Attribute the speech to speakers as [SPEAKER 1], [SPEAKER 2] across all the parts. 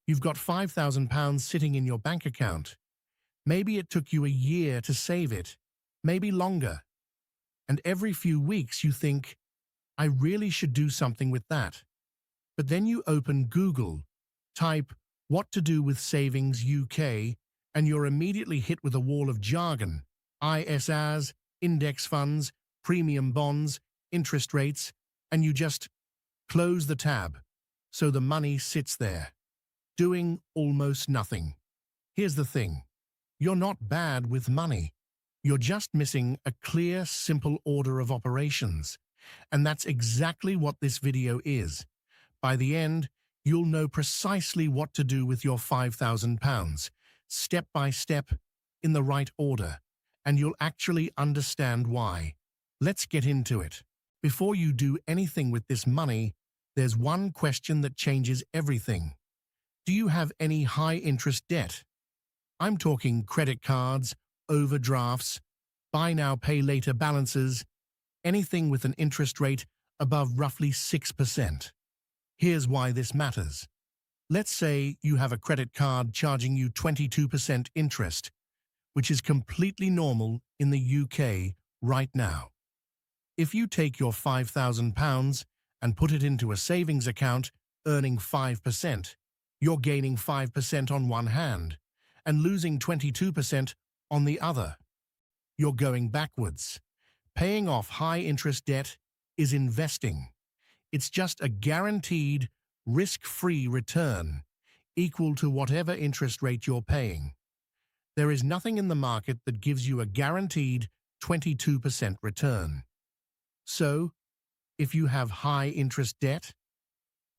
[SPEAKER 1] You've got £5,000 sitting in your bank account. Maybe it took you a year to save it, maybe longer. And every few weeks you think, I really should do something with that. But then you open Google, type what to do with savings UK, and you're immediately hit with a wall of jargon, ISAs, index funds, premium bonds, interest rates, and you just close the tab. So the money sits there, doing almost nothing. Here's the thing. You're not bad with money. You're just missing a clear, simple order of operations. And that's exactly what this video is. By the end, you'll know precisely what to do with your £5,000, step by step, in the right order, and you'll actually understand why. Let's get into it. Before you do anything with this money, there's one question that changes everything. Do you have any high-interest debt? I'm talking credit cards, overdrafts, buy now, pay later balances, anything with an interest rate above roughly 6%. Here's why this matters. Let's say you have a credit card charging you 22% interest, which is completely normal in the UK right now. If you take your £5,000 and put it into a savings account earning 5%, you're gaining 5% on one hand and losing 22% on the other. You're going backwards. Paying off high-interest debt is investing. It's just a guaranteed, risk-free return, equal to whatever interest rate you're paying. There is nothing in the market that gives you a guaranteed 22% return. So, if you have high-interest debt,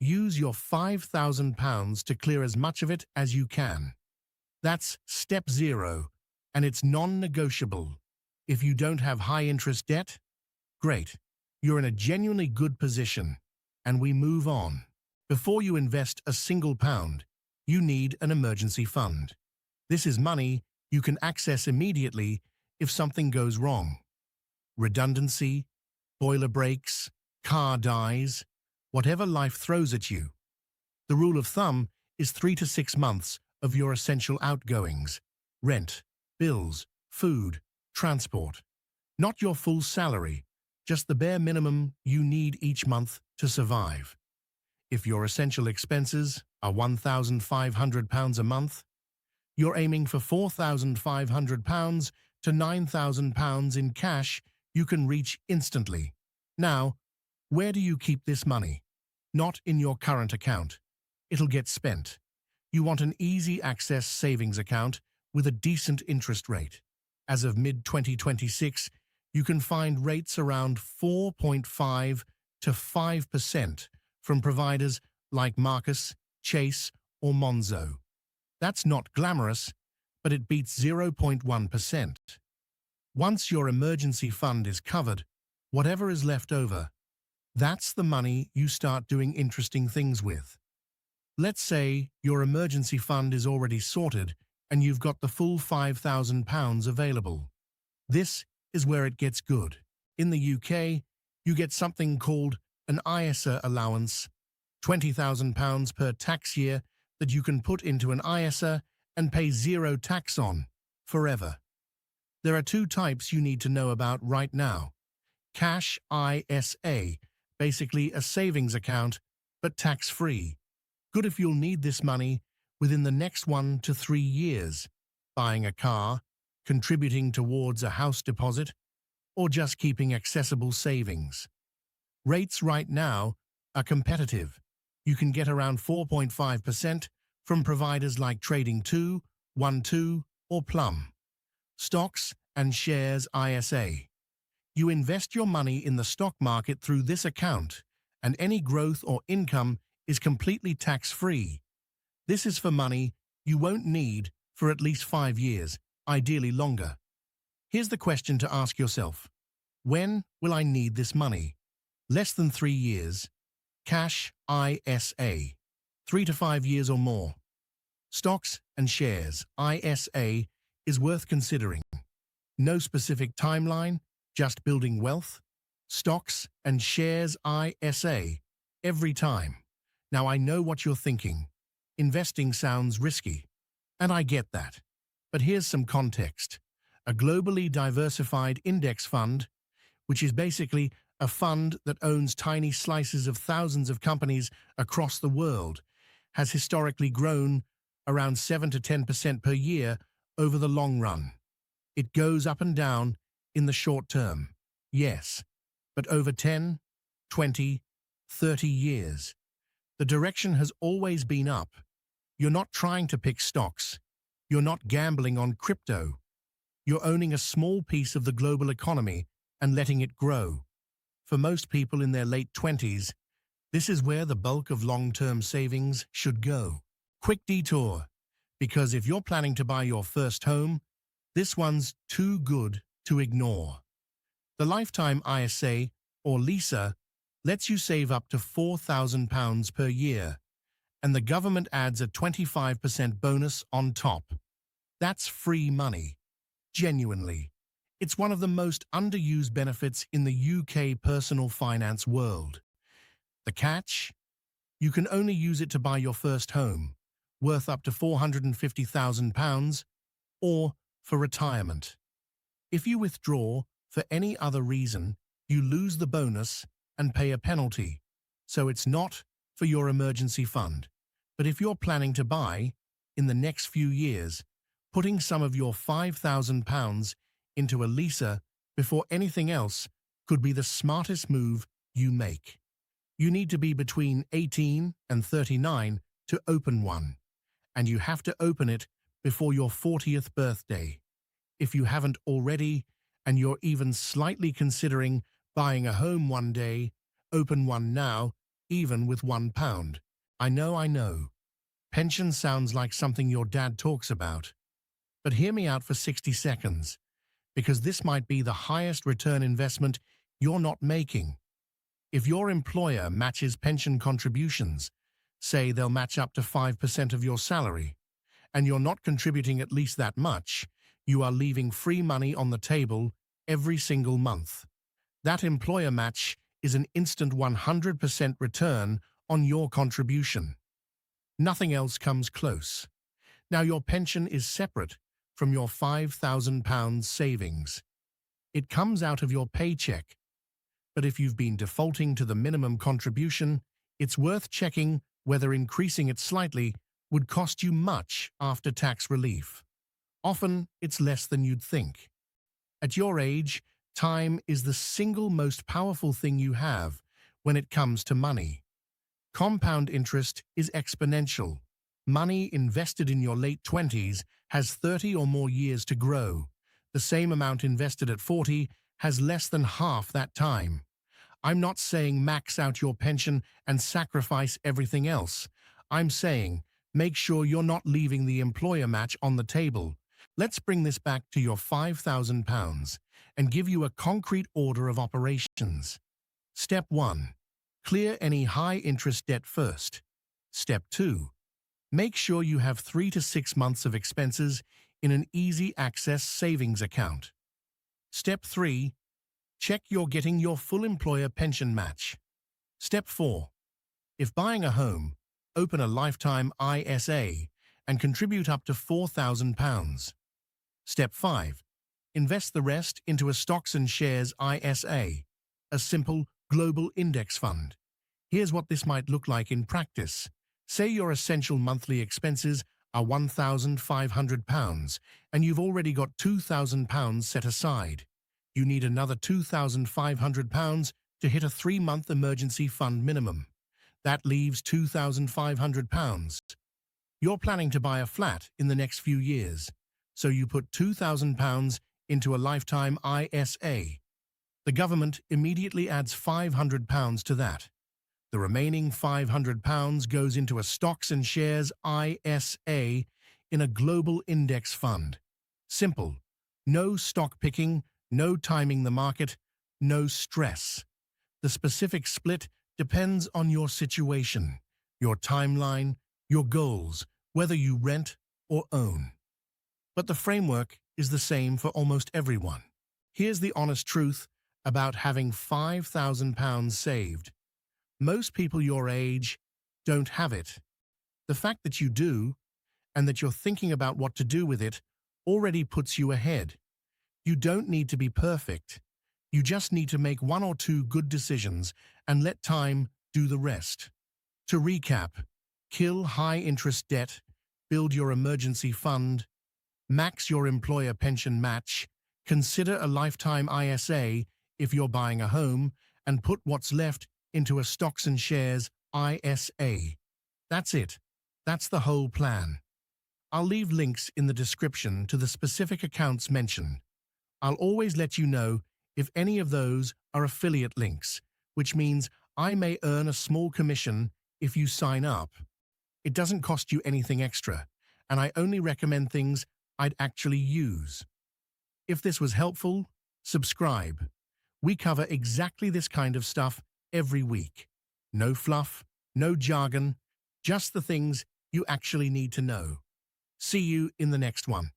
[SPEAKER 1] use your £5,000 to clear as much of it as you can. That's step 0, and it's non-negotiable. If you don't have high-interest debt, great. You're in a genuinely good position, and we move on. Before you invest a single pound, you need an emergency fund. This is money you can access immediately if something goes wrong. Redundancy, boiler breaks, car dies, whatever life throws at you. The rule of thumb is 3 to 6 months of your essential outgoings, rent, bills, food, transport. Not your full salary, just the bare minimum you need each month to survive. If your essential expenses are £1,500 a month, you're aiming for £4,500 to £9,000 in cash you can reach instantly. Now, where do you keep this money? Not in your current account. It'll get spent. You want an easy access savings account with a decent interest rate. As of mid-2026, you can find rates around 4.5 to 5% from providers like Marcus, Chase, or Monzo. That's not glamorous, but it beats 0.1%. Once your emergency fund is covered, whatever is left over, that's the money you start doing interesting things with. Let's say your emergency fund is already sorted and you've got the full £5,000 available. This is where it gets good. In the UK, you get something called an ISA allowance, £20,000 per tax year that you can put into an ISA and pay 0 tax on, forever. There are 2 types you need to know about right now. Cash ISA, basically a savings account, but tax-free. Good if you'll need this money within the next 1 to 3 years, buying a car, contributing towards a house deposit, or just keeping accessible savings. Rates right now are competitive. You can get around 4.5% from providers like Trading2, 12, or Plum. Stocks and shares ISA. You invest your money in the stock market through this account, and any growth or income is completely tax-free. This is for money you won't need for at least 5 years, ideally longer. Here's the question to ask yourself. When will I need this money? Less than 3 years. Cash ISA. 3 to 5 years or more. Stocks and shares ISA is worth considering. No specific timeline, just building wealth. Stocks and shares ISA. Every time. Now I know what you're thinking. investing sounds risky, and I get that. But here's some context. A globally diversified index fund, which is basically a fund that owns tiny slices of thousands of companies across the world, has historically grown around 7 to 10% per year over the long run. It goes up and down in the short term, yes, but over 10, 20, 30 years, the direction has always been up. You're not trying to pick stocks. You're not gambling on crypto. You're owning a small piece of the global economy and letting it grow. For most people in their late 20s, this is where the bulk of long-term savings should go. Quick detour, because if you're planning to buy your first home, this one's too good to ignore. The Lifetime ISA, or LISA, lets you save up to £4,000 per year, and the government adds a 25% bonus on top. That's free money. Genuinely. It's one of the most underused benefits in the UK personal finance world. The catch? You can only use it to buy your first home, worth up to £450,000, or for retirement. If you withdraw for any other reason, you lose the bonus and pay a penalty. So it's not for your emergency fund. But if you're planning to buy, in the next few years, putting some of your £5,000 into a LISA before anything else could be the smartest move you make. You need to be between 18 and 39 to open one, and you have to open it before your 40th birthday. If you haven't already, and you're even slightly considering buying a home one day, open one now, even with £1. I know. Pension sounds like something your dad talks about. But hear me out for 60 seconds, because this might be the highest return investment you're not making. If your employer matches pension contributions, say they'll match up to 5% of your salary, and you're not contributing at least that much, you are leaving free money on the table every single month. That employer match is an instant 100% return on your contribution. Nothing else comes close. Now your pension is separate from your £5,000 savings. It comes out of your paycheck. But if you've been defaulting to the minimum contribution, it's worth checking whether increasing it slightly would cost you much after tax relief. Often, it's less than you'd think. At your age, time is the single most powerful thing you have when it comes to money. Compound interest is exponential. Money invested in your late 20s has 30 or more years to grow. The same amount invested at 40 has less than half that time. I'm not saying max out your pension and sacrifice everything else. I'm saying make sure you're not leaving the employer match on the table. Let's bring this back to your £5,000 and give you a concrete order of operations. Step 1. Clear any high-interest debt first. Step 2. Make sure you have 3 to 6 months of expenses in an easy-access savings account. Step 3. Check you're getting your full employer pension match. Step 4. If buying a home, open a Lifetime ISA and contribute up to £4,000. Step 5. Invest the rest into a stocks and shares ISA, a simple global index fund. Here's what this might look like in practice. Say your essential monthly expenses are £1,500 and you've already got £2,000 set aside. You need another £2,500 to hit a 3-month emergency fund minimum. That leaves £2,500. You're planning to buy a flat in the next few years, so you put £2,000 into a Lifetime ISA. The government immediately adds £500 to that. The remaining £500 goes into a stocks and shares ISA in a global index fund. Simple. No stock picking, no timing the market, no stress. The specific split depends on your situation, your timeline, your goals, whether you rent or own. But the framework is the same for almost everyone. Here's the honest truth about having £5,000 saved. Most people your age don't have it. The fact that you do, and that you're thinking about what to do with it, already puts you ahead. You don't need to be perfect. You just need to make one or two good decisions and let time do the rest. To recap, kill high-interest debt, build your emergency fund, max your employer pension match, consider a lifetime ISA if you're buying a home, and put what's left into a stocks and shares ISA. That's it. That's the whole plan. I'll leave links in the description to the specific accounts mentioned. I'll always let you know if any of those are affiliate links, which means I may earn a small commission if you sign up. It doesn't cost you anything extra, and I only recommend things I'd actually use. If this was helpful, subscribe. We cover exactly this kind of stuff every week. No fluff, no jargon, just the things you actually need to know. See you in the next one.